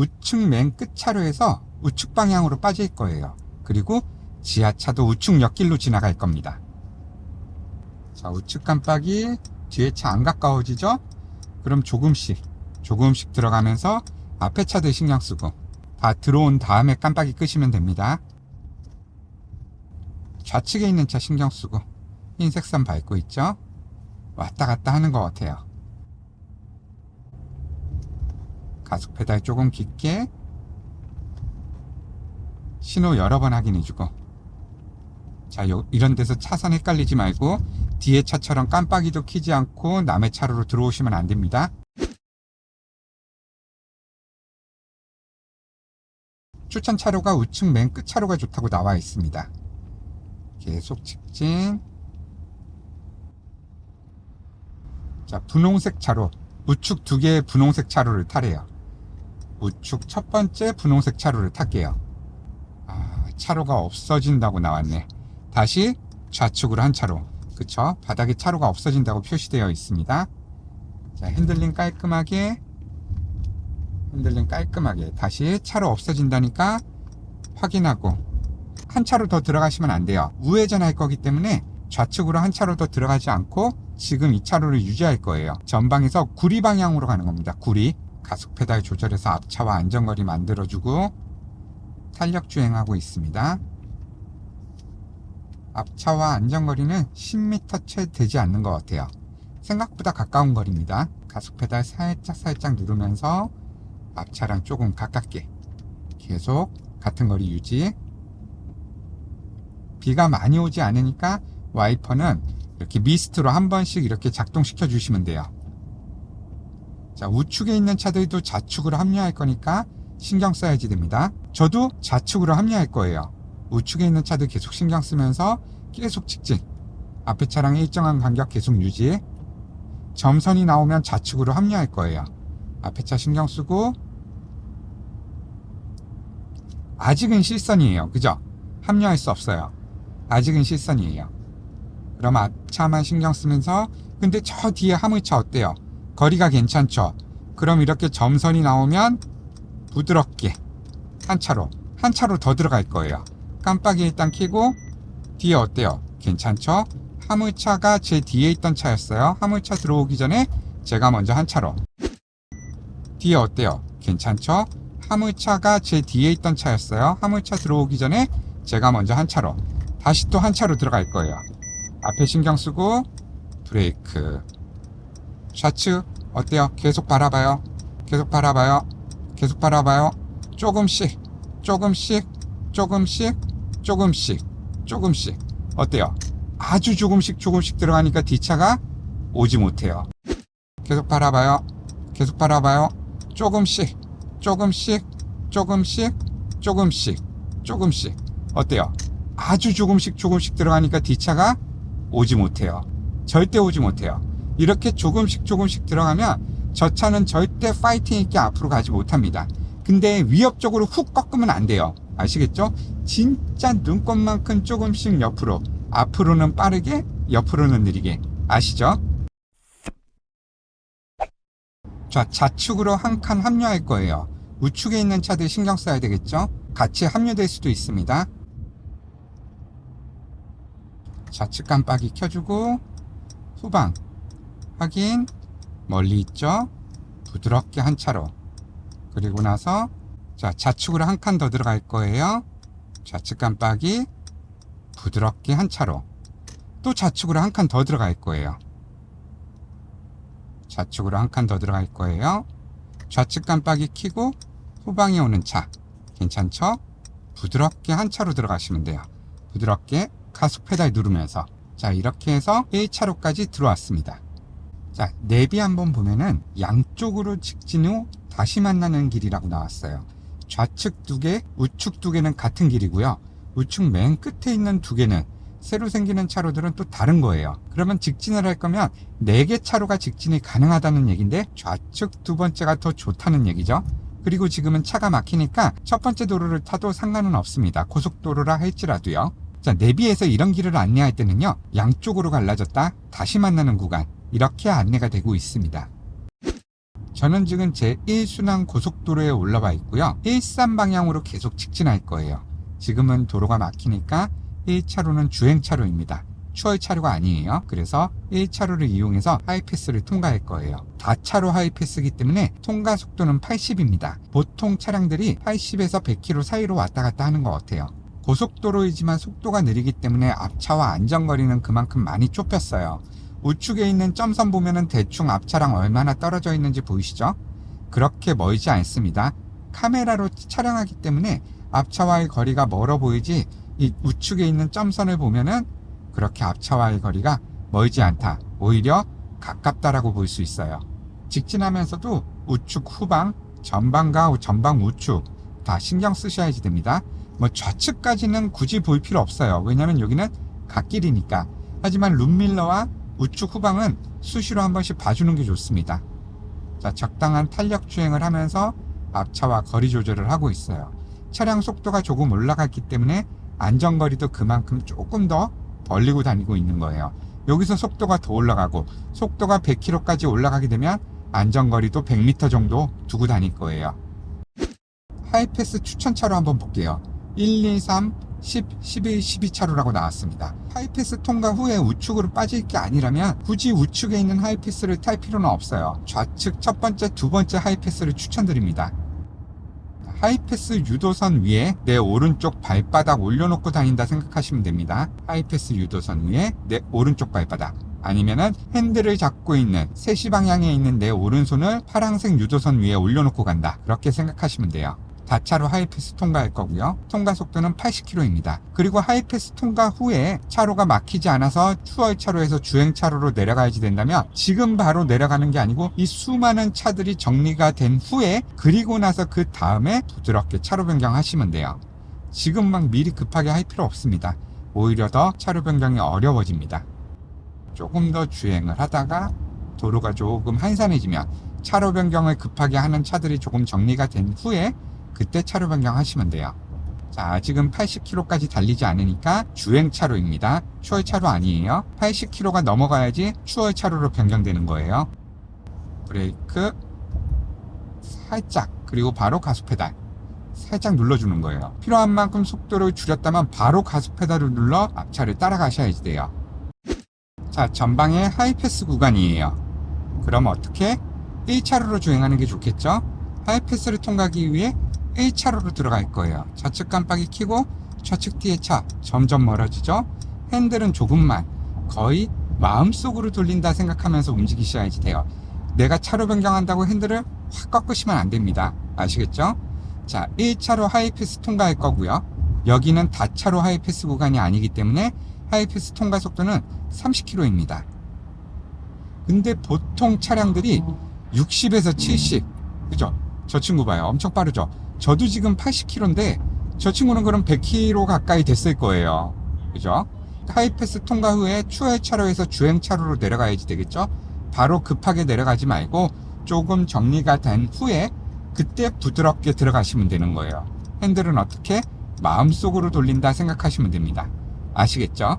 우측 맨 끝 차로에서 우측 방향으로 빠질 거예요. 그리고 지하차도 우측 옆길로 지나갈 겁니다. 자, 우측 깜빡이 뒤에 차 안 가까워지죠? 그럼 조금씩 들어가면서 앞에 차들 신경 쓰고 다 들어온 다음에 깜빡이 끄시면 됩니다. 좌측에 있는 차 신경 쓰고 흰색 선 밟고 있죠? 왔다 갔다 하는 것 같아요. 가속 페달 조금 깊게, 신호 여러 번 확인해주고. 자, 이런 데서 차선 헷갈리지 말고 뒤에 차처럼 깜빡이도 켜지 않고 남의 차로로 들어오시면 안 됩니다. 추천 차로가 우측 맨 끝 차로가 좋다고 나와 있습니다. 계속 직진. 자, 분홍색 차로, 우측 두 개의 분홍색 차로를 타래요. 우측 첫 번째 분홍색 차로를 탈게요. 차로가 없어진다고 나왔네. 다시 좌측으로 한 차로. 그쵸? 바닥에 차로가 없어진다고 표시되어 있습니다. 자, 핸들링 깔끔하게 다시 차로 없어진다니까 확인하고 한 차로 더 들어가시면 안 돼요. 우회전할 거기 때문에 좌측으로 한 차로 더 들어가지 않고 지금 이 차로를 유지할 거예요. 전방에서 구리 방향으로 가는 겁니다. 구리. 가속 페달 조절해서 앞차와 안전거리 만들어주고 탄력 주행하고 있습니다. 앞차와 안전거리는 10m 채 되지 않는 것 같아요. 생각보다 가까운 거리입니다. 가속 페달 살짝 누르면서 앞차랑 조금 가깝게 계속 같은 거리 유지. 비가 많이 오지 않으니까 와이퍼는 이렇게 미스트로 한 번씩 이렇게 작동시켜 주시면 돼요. 자, 우측에 있는 차들도 좌측으로 합류할 거니까 신경 써야지 됩니다. 저도 좌측으로 합류할 거예요. 우측에 있는 차들 계속 신경 쓰면서 계속 직진. 앞에 차랑 일정한 간격 계속 유지. 점선이 나오면 좌측으로 합류할 거예요. 앞에 차 신경 쓰고. 아직은 실선이에요. 그죠? 합류할 수 없어요. 아직은 실선이에요. 그럼 앞차만 신경 쓰면서, 근데 저 뒤에 화물차 어때요? 거리가 괜찮죠? 그럼 이렇게 점선이 나오면 부드럽게 한 차로 더 들어갈 거예요. 깜빡이 일단 켜고. 뒤에 어때요? 괜찮죠? 화물차가 제 뒤에 있던 차였어요. 화물차 들어오기 전에 제가 먼저 한 차로. 뒤에 어때요? 괜찮죠? 화물차가 제 뒤에 있던 차였어요. 화물차 들어오기 전에 제가 먼저 한 차로. 다시 또 한 차로 들어갈 거예요. 앞에 신경 쓰고 브레이크. 좌측 어때요? 계속 바라봐요. 조금씩 어때요? 아주 조금씩 들어가니까 뒷차가 오지 못해요. 계속 바라봐요. 조금씩 어때요? 아주 조금씩 들어가니까 뒷차가 오지 못해요. 절대 오지 못해요. 이렇게 조금씩 들어가면 저 차는 절대 파이팅 있게 앞으로 가지 못합니다. 근데 위협적으로 훅 꺾으면 안 돼요. 아시겠죠? 진짜 눈곱만큼 조금씩 옆으로. 앞으로는 빠르게, 옆으로는 느리게. 아시죠? 자, 좌측으로 한 칸 합류할 거예요. 우측에 있는 차들 신경 써야 되겠죠? 같이 합류될 수도 있습니다. 좌측 깜빡이 켜주고 후방 확인. 멀리 있죠? 부드럽게 한 차로. 그리고 나서 자, 좌측으로 한 칸 더 들어갈 거예요. 좌측 깜빡이 부드럽게 한 차로. 또 좌측으로 한 칸 더 들어갈 거예요. 좌측으로 한 칸 더 들어갈 거예요. 좌측 깜빡이 켜고 후방에 오는 차 괜찮죠? 부드럽게 한 차로 들어가시면 돼요. 부드럽게 가속 페달 누르면서. 자, 이렇게 해서 1차로까지 들어왔습니다. 자, 내비 한번 보면은 양쪽으로 직진 후 다시 만나는 길이라고 나왔어요. 좌측 2개, 우측 2개는 같은 길이고요. 우측 맨 끝에 있는 2개는 새로 생기는 차로들은 또 다른 거예요. 그러면 직진을 할 거면 4개 차로가 직진이 가능하다는 얘기인데 좌측 두 번째가 더 좋다는 얘기죠. 그리고 지금은 차가 막히니까 첫 번째 도로를 타도 상관은 없습니다. 고속도로라 할지라도요. 자, 내비에서 이런 길을 안내할 때는요, 양쪽으로 갈라졌다 다시 만나는 구간, 이렇게 안내가 되고 있습니다. 저는 지금 제1순환 고속도로에 올라와 있고요. 일산 방향으로 계속 직진할 거예요. 지금은 도로가 막히니까 1차로는 주행차로입니다. 추월차로가 아니에요. 그래서 1차로를 이용해서 하이패스를 통과할 거예요. 다차로 하이패스이기 때문에 통과 속도는 80입니다. 보통 차량들이 80에서 100km 사이로 왔다 갔다 하는 것 같아요. 고속도로이지만 속도가 느리기 때문에 앞차와 안전거리는 그만큼 많이 좁혔어요. 우측에 있는 점선 보면은 대충 앞차랑 얼마나 떨어져 있는지 보이시죠? 그렇게 멀지 않습니다. 카메라로 촬영하기 때문에 앞차와의 거리가 멀어 보이지, 이 우측에 있는 점선을 보면은 그렇게 앞차와의 거리가 멀지 않다, 오히려 가깝다라고 볼 수 있어요. 직진하면서도 우측 후방, 전방과 전방 우측 다 신경 쓰셔야지 됩니다. 뭐 좌측까지는 굳이 볼 필요 없어요. 왜냐면 여기는 갓길이니까. 하지만 룸밀러와 우측 후방은 수시로 한 번씩 봐주는 게 좋습니다. 자, 적당한 탄력 주행을 하면서 앞차와 거리 조절을 하고 있어요. 차량 속도가 조금 올라갔기 때문에 안전거리도 그만큼 조금 더 벌리고 다니고 있는 거예요. 여기서 속도가 더 올라가고 속도가 100km까지 올라가게 되면 안전거리도 100m 정도 두고 다닐 거예요. 하이패스 추천차로 한번 볼게요. 1, 2, 3, 10, 11, 12차로라고 나왔습니다. 하이패스 통과 후에 우측으로 빠질 게 아니라면 굳이 우측에 있는 하이패스를 탈 필요는 없어요. 좌측 첫 번째, 두 번째 하이패스를 추천드립니다. 하이패스 유도선 위에 내 오른쪽 발바닥 올려놓고 다닌다 생각하시면 됩니다. 하이패스 유도선 위에 내 오른쪽 발바닥, 아니면은 핸들을 잡고 있는 3시 방향에 있는 내 오른손을 파란색 유도선 위에 올려놓고 간다, 그렇게 생각하시면 돼요. 다차로 하이패스 통과할 거고요. 통과 속도는 80km입니다. 그리고 하이패스 통과 후에 차로가 막히지 않아서 추월차로에서 주행차로로 내려가야지 된다면 지금 바로 내려가는 게 아니고 이 수많은 차들이 정리가 된 후에, 그리고 나서 그 다음에 부드럽게 차로 변경하시면 돼요. 지금 막 미리 급하게 할 필요 없습니다. 오히려 더 차로 변경이 어려워집니다. 조금 더 주행을 하다가 도로가 조금 한산해지면 차로 변경을 급하게 하는 차들이 조금 정리가 된 후에 그때 차로 변경하시면 돼요. 자, 아직은 80km까지 달리지 않으니까 주행차로입니다. 추월차로 아니에요. 80km가 넘어가야지 추월차로로 변경되는 거예요. 브레이크 살짝, 그리고 바로 가속페달 살짝 눌러주는 거예요. 필요한 만큼 속도를 줄였다면 바로 가속페달을 눌러 앞차를 따라가셔야지 돼요. 자, 전방에 하이패스 구간이에요. 그럼 어떻게? 1차로로 주행하는 게 좋겠죠? 하이패스를 통과하기 위해 1차로로 들어갈 거예요. 좌측 깜빡이 켜고 좌측 뒤에 차 점점 멀어지죠? 핸들은 조금만, 거의 마음속으로 돌린다 생각하면서 움직이셔야지 돼요. 내가 차로 변경한다고 핸들을 확 꺾으시면 안 됩니다. 아시겠죠? 자, 1차로 하이패스 통과할 거고요. 여기는 다차로 하이패스 구간이 아니기 때문에 하이패스 통과 속도는 30km입니다. 근데 보통 차량들이 60에서 70, 그죠? 저 친구 봐요. 엄청 빠르죠? 저도 지금 80km인데 저 친구는 그럼 100km 가까이 됐을 거예요. 그죠? 하이패스 통과 후에 추월차로에서 주행차로로 내려가야지 되겠죠? 바로 급하게 내려가지 말고 조금 정리가 된 후에 그때 부드럽게 들어가시면 되는 거예요. 핸들은 어떻게? 마음속으로 돌린다 생각하시면 됩니다. 아시겠죠?